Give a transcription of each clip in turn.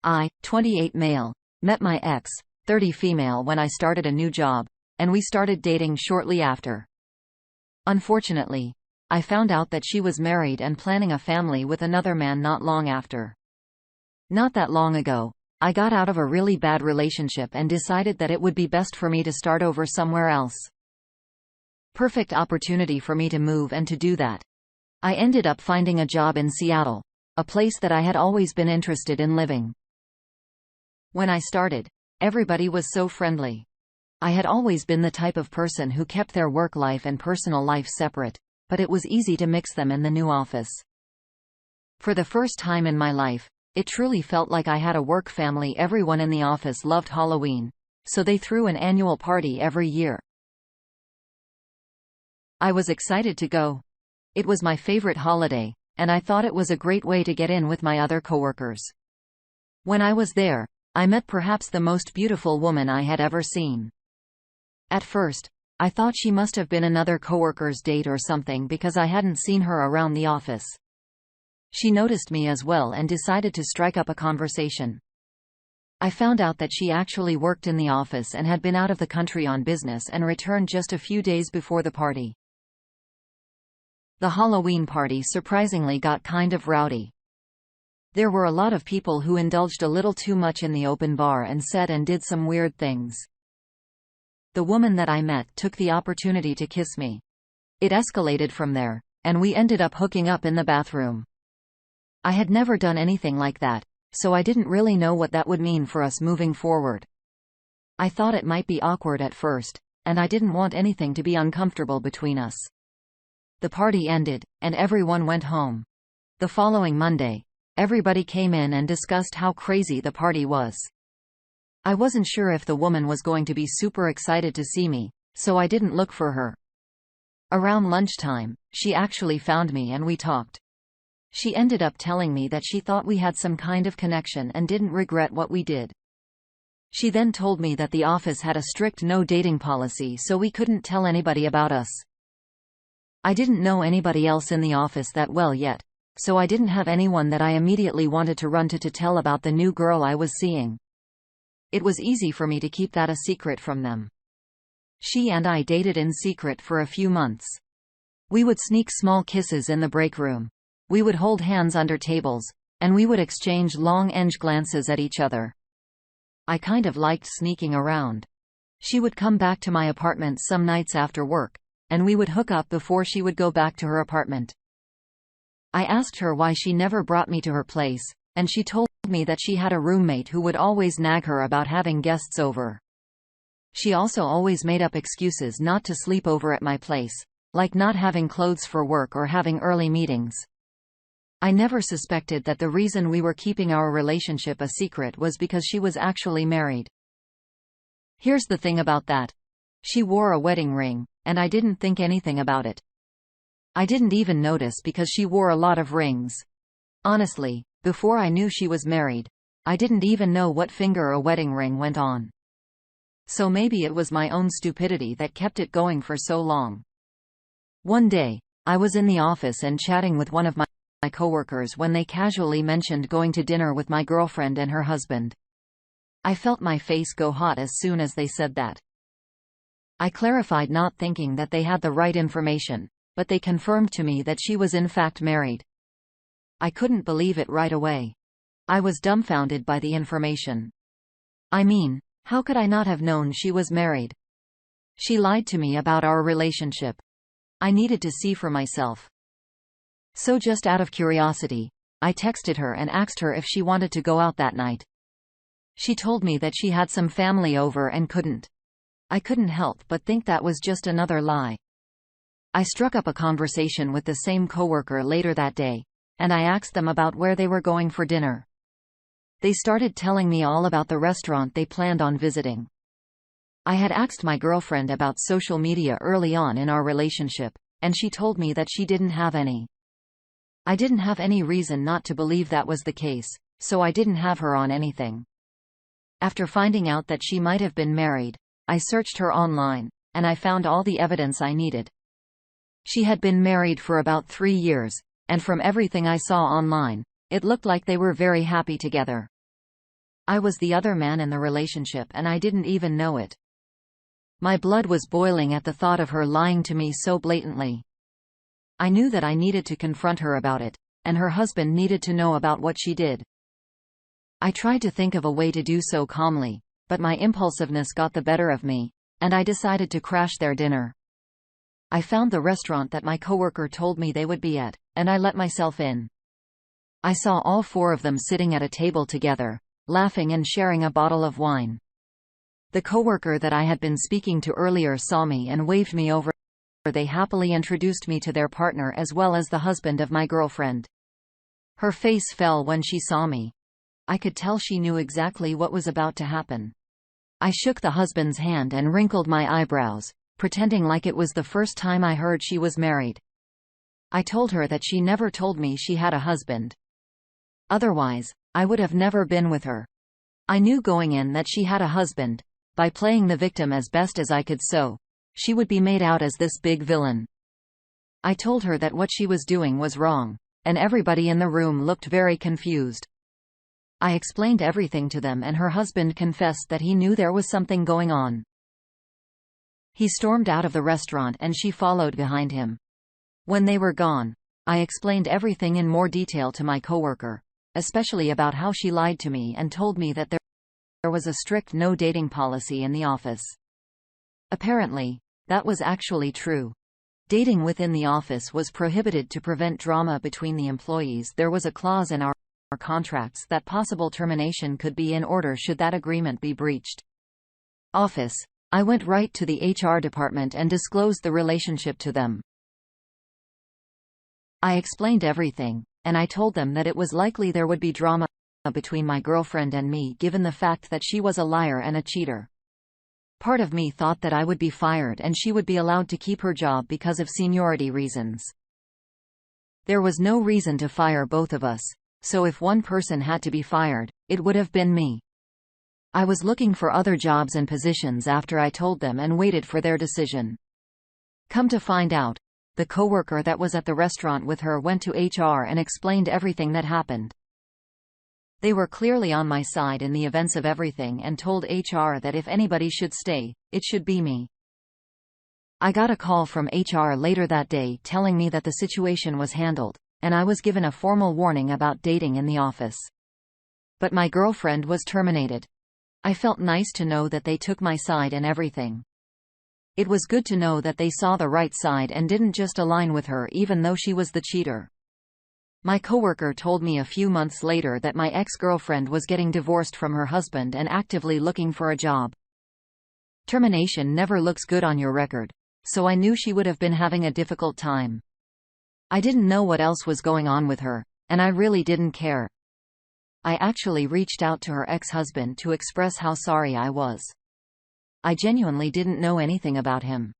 I, 28 male, met my ex, 30 female when I started a new job, and we started dating shortly after. Unfortunately, I found out that she was married and planning a family with another man not long after. Not that long ago, I got out of a really bad relationship and decided that it would be best for me to start over somewhere else. Perfect opportunity for me to move and to do that. I ended up finding a job in Seattle, a place that I had always been interested in living. When I started, everybody was so friendly. I had always been the type of person who kept their work life and personal life separate, but it was easy to mix them in the new office. For the first time in my life, it truly felt like I had a work family. Everyone in the office loved Halloween, so they threw an annual party every year. I was excited to go. It was my favorite holiday, and I thought it was a great way to get in with my other coworkers. When I was there, I met perhaps the most beautiful woman I had ever seen. At first, I thought she must have been another coworker's date or something because I hadn't seen her around the office. She noticed me as well and decided to strike up a conversation. I found out that she actually worked in the office and had been out of the country on business and returned just a few days before the party. The Halloween party surprisingly got kind of rowdy. There were a lot of people who indulged a little too much in the open bar and said and did some weird things. The woman that I met took the opportunity to kiss me. It escalated from there, and we ended up hooking up in the bathroom. I had never done anything like that, so I didn't really know what that would mean for us moving forward. I thought it might be awkward at first, and I didn't want anything to be uncomfortable between us. The party ended, and everyone went home. The following Monday, everybody came in and discussed how crazy the party was. I wasn't sure if the woman was going to be super excited to see me, so I didn't look for her. Around lunchtime, she actually found me and we talked. She ended up telling me that she thought we had some kind of connection and didn't regret what we did. She then told me that the office had a strict no dating policy, so we couldn't tell anybody about us. I didn't know anybody else in the office that well yet, so I didn't have anyone that I immediately wanted to run to tell about the new girl I was seeing. It was easy for me to keep that a secret from them. She and I dated in secret for a few months. We would sneak small kisses in the break room. We would hold hands under tables, and we would exchange long glances at each other. I kind of liked sneaking around. She would come back to my apartment some nights after work, and we would hook up before she would go back to her apartment. I asked her why she never brought me to her place, and she told me that she had a roommate who would always nag her about having guests over. She also always made up excuses not to sleep over at my place, like not having clothes for work or having early meetings. I never suspected that the reason we were keeping our relationship a secret was because she was actually married. Here's the thing about that. She wore a wedding ring, and I didn't think anything about it. I didn't even notice because she wore a lot of rings. Honestly, before I knew she was married, I didn't even know what finger a wedding ring went on. So maybe it was my own stupidity that kept it going for so long. One day, I was in the office and chatting with one of my coworkers when they casually mentioned going to dinner with my girlfriend and her husband. I felt my face go hot as soon as they said that. I clarified, not thinking that they had the right information, but they confirmed to me that she was in fact married. I couldn't believe it right away. I was dumbfounded by the information. I mean, how could I not have known she was married? She lied to me about our relationship. I needed to see for myself. So just out of curiosity, I texted her and asked her if she wanted to go out that night. She told me that she had some family over and couldn't. I couldn't help but think that was just another lie. I struck up a conversation with the same coworker later that day, and I asked them about where they were going for dinner. They started telling me all about the restaurant they planned on visiting. I had asked my girlfriend about social media early on in our relationship, and she told me that she didn't have any. I didn't have any reason not to believe that was the case, so I didn't have her on anything. After finding out that she might have been married, I searched her online, and I found all the evidence I needed. She had been married for about 3 years, and from everything I saw online, it looked like they were very happy together. I was the other man in the relationship and I didn't even know it. My blood was boiling at the thought of her lying to me so blatantly. I knew that I needed to confront her about it, and her husband needed to know about what she did. I tried to think of a way to do so calmly, but my impulsiveness got the better of me, and I decided to crash their dinner. I found the restaurant that my coworker told me they would be at, and I let myself in. I saw all four of them sitting at a table together, laughing and sharing a bottle of wine. The coworker that I had been speaking to earlier saw me and waved me over. They happily introduced me to their partner as well as the husband of my girlfriend. Her face fell when she saw me. I could tell she knew exactly what was about to happen. I shook the husband's hand and wrinkled my eyebrows, pretending like it was the first time I heard she was married. I told her that she never told me she had a husband. Otherwise, I would have never been with her. I knew going in that she had a husband. By playing the victim as best as I could, so she would be made out as this big villain. I told her that what she was doing was wrong, and everybody in the room looked very confused. I explained everything to them and her husband confessed that he knew there was something going on. He stormed out of the restaurant and she followed behind him. When they were gone, I explained everything in more detail to my coworker, especially about how she lied to me and told me that there was a strict no dating policy in the office. Apparently, that was actually true. Dating within the office was prohibited to prevent drama between the employees. There was a clause in our contracts that possible termination could be in order should that agreement be breached. I went right to the HR department and disclosed the relationship to them. I explained everything, and I told them that it was likely there would be drama between my girlfriend and me given the fact that she was a liar and a cheater. Part of me thought that I would be fired and she would be allowed to keep her job because of seniority reasons. There was no reason to fire both of us, so if one person had to be fired, it would have been me. I was looking for other jobs and positions after I told them and waited for their decision. Come to find out, the coworker that was at the restaurant with her went to HR and explained everything that happened. They were clearly on my side in the events of everything and told HR that if anybody should stay, it should be me. I got a call from HR later that day telling me that the situation was handled, and I was given a formal warning about dating in the office. But my girlfriend was terminated. I felt nice to know that they took my side and everything. It was good to know that they saw the right side and didn't just align with her even though she was the cheater. My coworker told me a few months later that my ex-girlfriend was getting divorced from her husband and actively looking for a job. Termination never looks good on your record, so I knew she would have been having a difficult time. I didn't know what else was going on with her, and I really didn't care. I actually reached out to her ex-husband to express how sorry I was. I genuinely didn't know anything about him.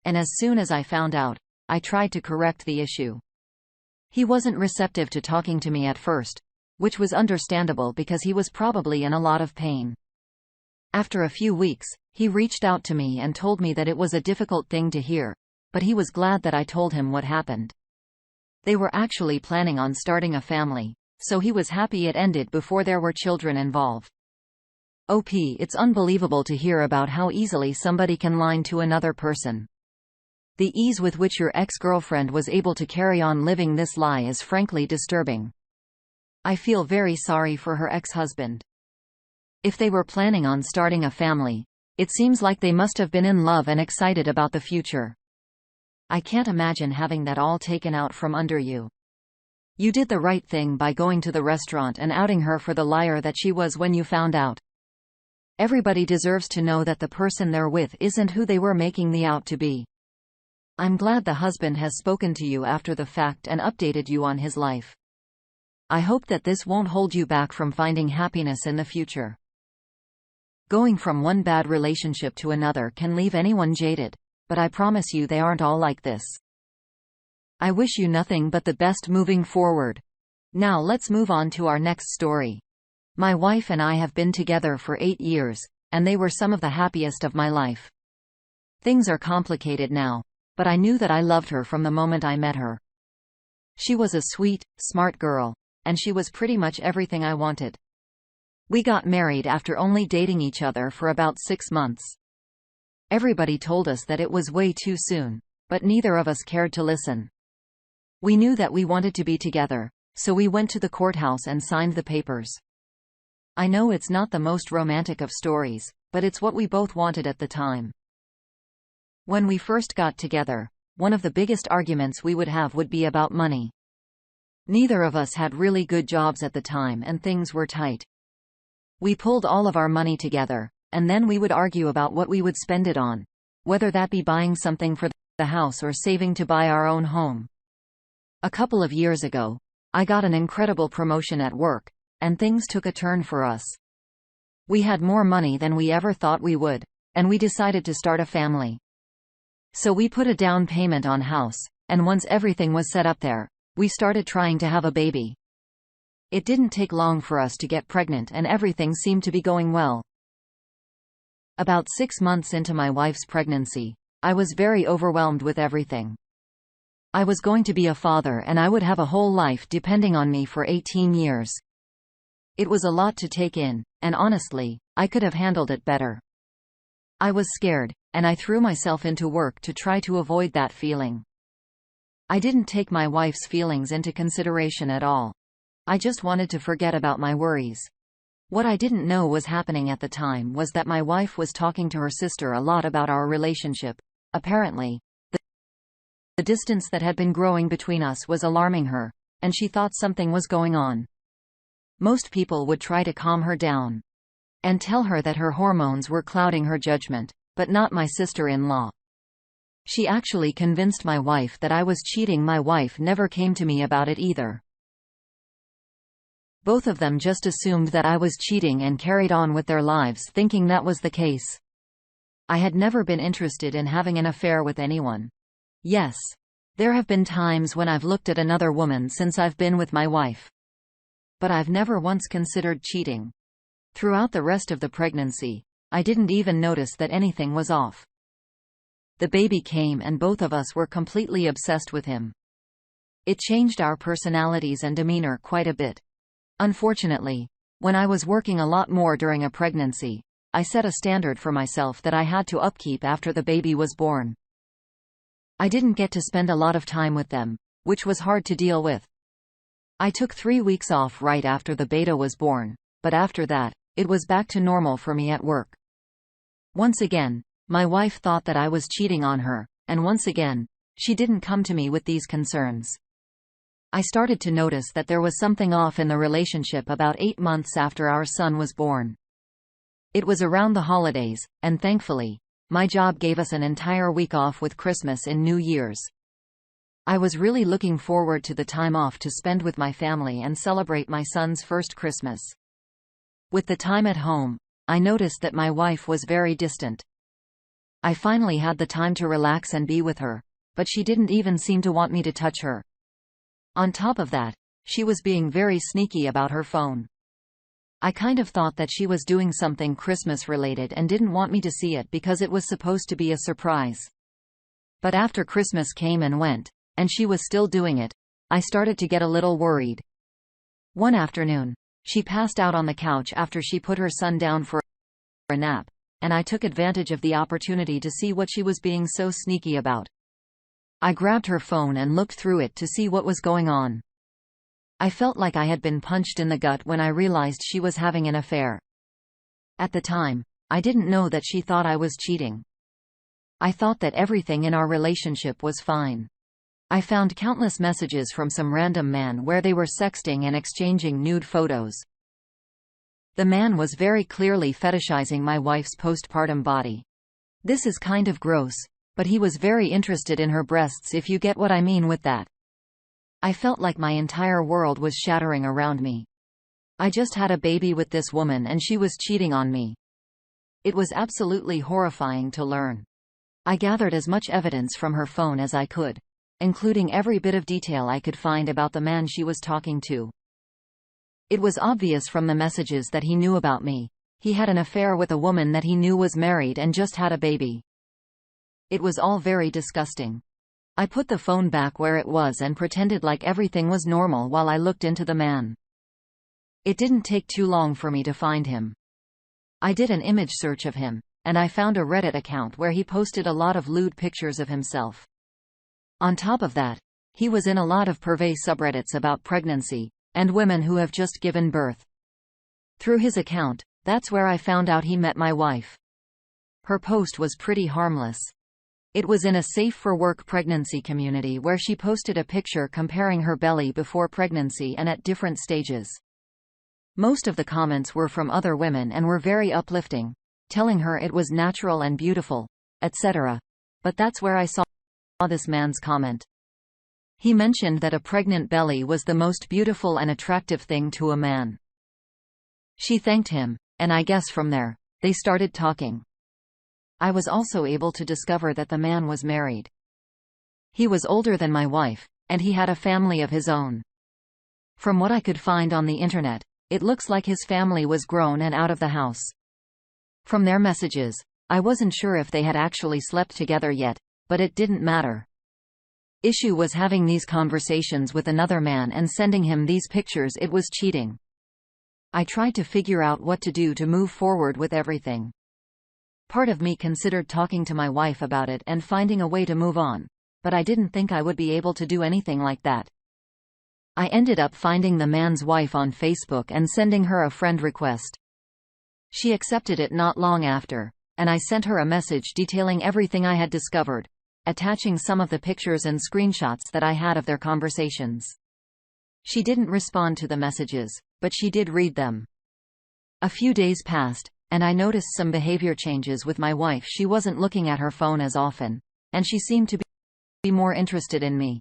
And as soon as I found out, I tried to correct the issue. He wasn't receptive to talking to me at first, which was understandable because he was probably in a lot of pain. After a few weeks, he reached out to me and told me that it was a difficult thing to hear, but he was glad that I told him what happened. They were actually planning on starting a family, so he was happy it ended before there were children involved. It's unbelievable to hear about how easily somebody can lie to another person. The ease with which your ex-girlfriend was able to carry on living this lie is frankly disturbing. I feel very sorry for her ex-husband. If they were planning on starting a family, it seems like they must have been in love and excited about the future. I can't imagine having that all taken out from under you. You did the right thing by going to the restaurant and outing her for the liar that she was when you found out. Everybody deserves to know that the person they're with isn't who they were making the out to be. I'm glad the husband has spoken to you after the fact and updated you on his life. I hope that this won't hold you back from finding happiness in the future. Going from one bad relationship to another can leave anyone jaded, but I promise you they aren't all like this. I wish you nothing but the best moving forward. Now let's move on to our next story. My wife and I have been together for 8 years, and they were some of the happiest of my life. Things are complicated now, but I knew that I loved her from the moment I met her. She was a sweet, smart girl, and she was pretty much everything I wanted. We got married after only dating each other for about 6 months. Everybody told us that it was way too soon, but neither of us cared to listen. We knew that we wanted to be together, so we went to the courthouse and signed the papers. I know it's not the most romantic of stories, but it's what we both wanted at the time. When we first got together, one of the biggest arguments we would have would be about money. Neither of us had really good jobs at the time and things were tight. We pulled all of our money together, and then we would argue about what we would spend it on, whether that be buying something for the house or saving to buy our own home. A couple of years ago, I got an incredible promotion at work, and things took a turn for us. We had more money than we ever thought we would, and we decided to start a family. So we put a down payment on house, and once everything was set up there, we started trying to have a baby. It didn't take long for us to get pregnant and everything seemed to be going well. About 6 months into my wife's pregnancy, I was very overwhelmed with everything. I was going to be a father and I would have a whole life depending on me for 18 years. It was a lot to take in, and honestly, I could have handled it better. I was scared, and I threw myself into work to try to avoid that feeling. I didn't take my wife's feelings into consideration at all. I just wanted to forget about my worries. What I didn't know was happening at the time was that my wife was talking to her sister a lot about our relationship. Apparently, the distance that had been growing between us was alarming her, and she thought something was going on. Most people would try to calm her down and tell her that her hormones were clouding her judgment, but not my sister-in-law. She actually convinced my wife that I was cheating. My wife never came to me about it either. Both of them just assumed that I was cheating and carried on with their lives thinking that was the case. I had never been interested in having an affair with anyone. Yes, there have been times when I've looked at another woman since I've been with my wife. But I've never once considered cheating. Throughout the rest of the pregnancy, I didn't even notice that anything was off. The baby came and both of us were completely obsessed with him. It changed our personalities and demeanor quite a bit. Unfortunately, when I was working a lot more during a pregnancy, I set a standard for myself that I had to upkeep after the baby was born. I didn't get to spend a lot of time with them, which was hard to deal with. I took 3 weeks off right after the beta was born, but after that, it was back to normal for me at work. Once again, my wife thought that I was cheating on her, and once again, she didn't come to me with these concerns. I started to notice that there was something off in the relationship about 8 months after our son was born. It was around the holidays, and thankfully, my job gave us an entire week off with Christmas and New Year's. I was really looking forward to the time off to spend with my family and celebrate my son's first Christmas. With the time at home, I noticed that my wife was very distant. I finally had the time to relax and be with her, but she didn't even seem to want me to touch her. On top of that, she was being very sneaky about her phone. I kind of thought that she was doing something Christmas-related and didn't want me to see it because it was supposed to be a surprise. But after Christmas came and went, and she was still doing it, I started to get a little worried. One afternoon, she passed out on the couch after she put her son down for a nap, and I took advantage of the opportunity to see what she was being so sneaky about. I grabbed her phone and looked through it to see what was going on. I felt like I had been punched in the gut when I realized she was having an affair. At the time, I didn't know that she thought I was cheating. I thought that everything in our relationship was fine. I found countless messages from some random man where they were sexting and exchanging nude photos. The man was very clearly fetishizing my wife's postpartum body. This is kind of gross, but he was very interested in her breasts, if you get what I mean with that. I felt like my entire world was shattering around me. I just had a baby with this woman and she was cheating on me. It was absolutely horrifying to learn. I gathered as much evidence from her phone as I could, including every bit of detail I could find about the man she was talking to. It was obvious from the messages that he knew about me. He had an affair with a woman that he knew was married and just had a baby. It was all very disgusting. I put the phone back where it was and pretended like everything was normal while I looked into the man. It didn't take too long for me to find him. I did an image search of him, and I found a Reddit account where he posted a lot of lewd pictures of himself. On top of that, he was in a lot of pervy subreddits about pregnancy, and women who have just given birth. Through his account, that's where I found out he met my wife. Her post was pretty harmless. It was in a safe-for-work pregnancy community where she posted a picture comparing her belly before pregnancy and at different stages. Most of the comments were from other women and were very uplifting, telling her it was natural and beautiful, etc. But that's where I saw this man's comment. He mentioned that a pregnant belly was the most beautiful and attractive thing to a man. She thanked him, and I guess from there, they started talking. I was also able to discover that the man was married. He was older than my wife, and he had a family of his own. From what I could find on the internet, it looks like his family was grown and out of the house. From their messages, I wasn't sure if they had actually slept together yet, but it didn't matter. Issue was having these conversations with another man and sending him these pictures. It was cheating. I tried to figure out what to do to move forward with everything. Part of me considered talking to my wife about it and finding a way to move on, but I didn't think I would be able to do anything like that. I ended up finding the man's wife on Facebook and sending her a friend request. She accepted it not long after, and I sent her a message detailing everything I had discovered, attaching some of the pictures and screenshots that I had of their conversations. She didn't respond to the messages, but she did read them. A few days passed, and I noticed some behavior changes with my wife. She wasn't looking at her phone as often, and she seemed to be more interested in me.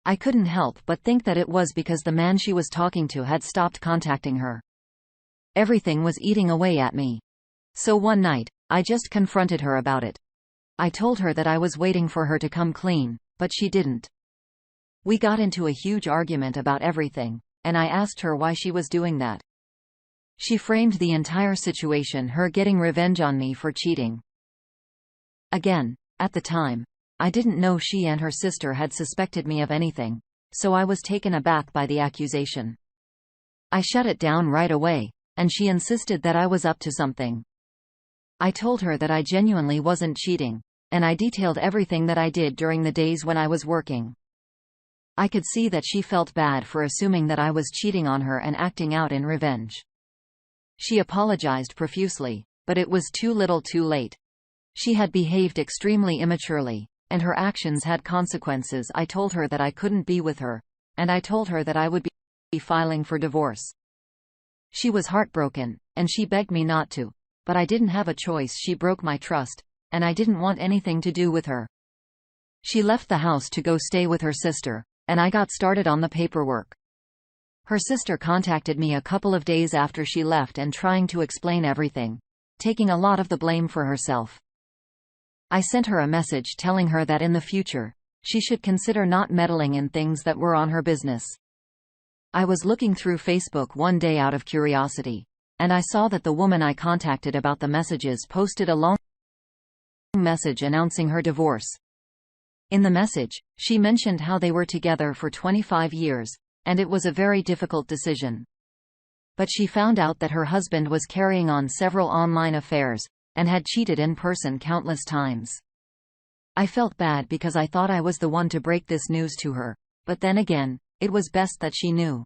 I couldn't help but think that it was because the man she was talking to had stopped contacting her. Everything was eating away at me. So one night, I just confronted her about it. I told her that I was waiting for her to come clean, but she didn't. We got into a huge argument about everything, and I asked her why she was doing that. She framed the entire situation her getting revenge on me for cheating. Again, at the time, I didn't know she and her sister had suspected me of anything, so I was taken aback by the accusation. I shut it down right away, and she insisted that I was up to something. I told her that I genuinely wasn't cheating, and I detailed everything that I did during the days when I was working. I could see that she felt bad for assuming that I was cheating on her and acting out in revenge. She apologized profusely, but it was too little too late. She had behaved extremely immaturely, and her actions had consequences. I told her that I couldn't be with her, and I told her that I would be filing for divorce. She was heartbroken, and she begged me not to, but I didn't have a choice. She broke my trust, and I didn't want anything to do with her. She left the house to go stay with her sister, and I got started on the paperwork. Her sister contacted me a couple of days after she left and trying to explain everything, taking a lot of the blame for herself. I sent her a message telling her that in the future, she should consider not meddling in things that were on her business. I was looking through Facebook one day out of curiosity, and I saw that the woman I contacted about the messages posted a long message announcing her divorce. In the message, she mentioned how they were together for 25 years, and it was a very difficult decision. But she found out that her husband was carrying on several online affairs, and had cheated in person countless times. I felt bad because I thought I was the one to break this news to her, but then again, it was best that she knew.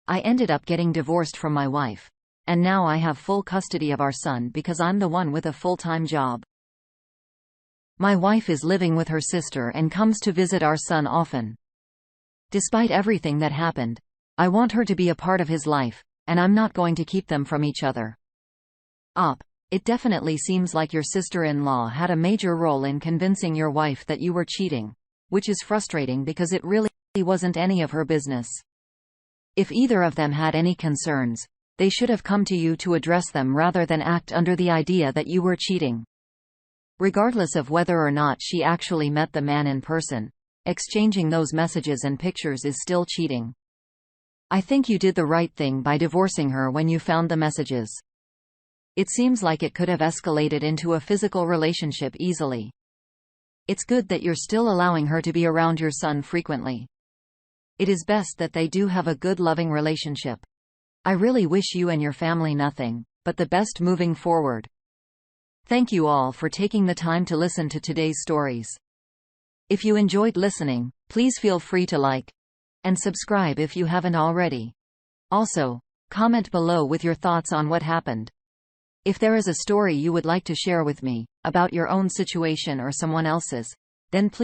I ended up getting divorced from my wife, and now I have full custody of our son because I'm the one with a full-time job. My wife is living with her sister and comes to visit our son often. Despite everything that happened, I want her to be a part of his life, and I'm not going to keep them from each other. It definitely seems like your sister-in-law had a major role in convincing your wife that you were cheating, which is frustrating because it really wasn't any of her business. If either of them had any concerns, they should have come to you to address them rather than act under the idea that you were cheating. Regardless of whether or not she actually met the man in person, exchanging those messages and pictures is still cheating. I think you did the right thing by divorcing her when you found the messages. It seems like it could have escalated into a physical relationship easily. It's good that you're still allowing her to be around your son frequently. It is best that they do have a good loving relationship. I really wish you and your family nothing but the best moving forward. Thank you all for taking the time to listen to today's stories. If you enjoyed listening, please feel free to like and subscribe if you haven't already. Also, comment below with your thoughts on what happened. If there is a story you would like to share with me, about your own situation or someone else's, then please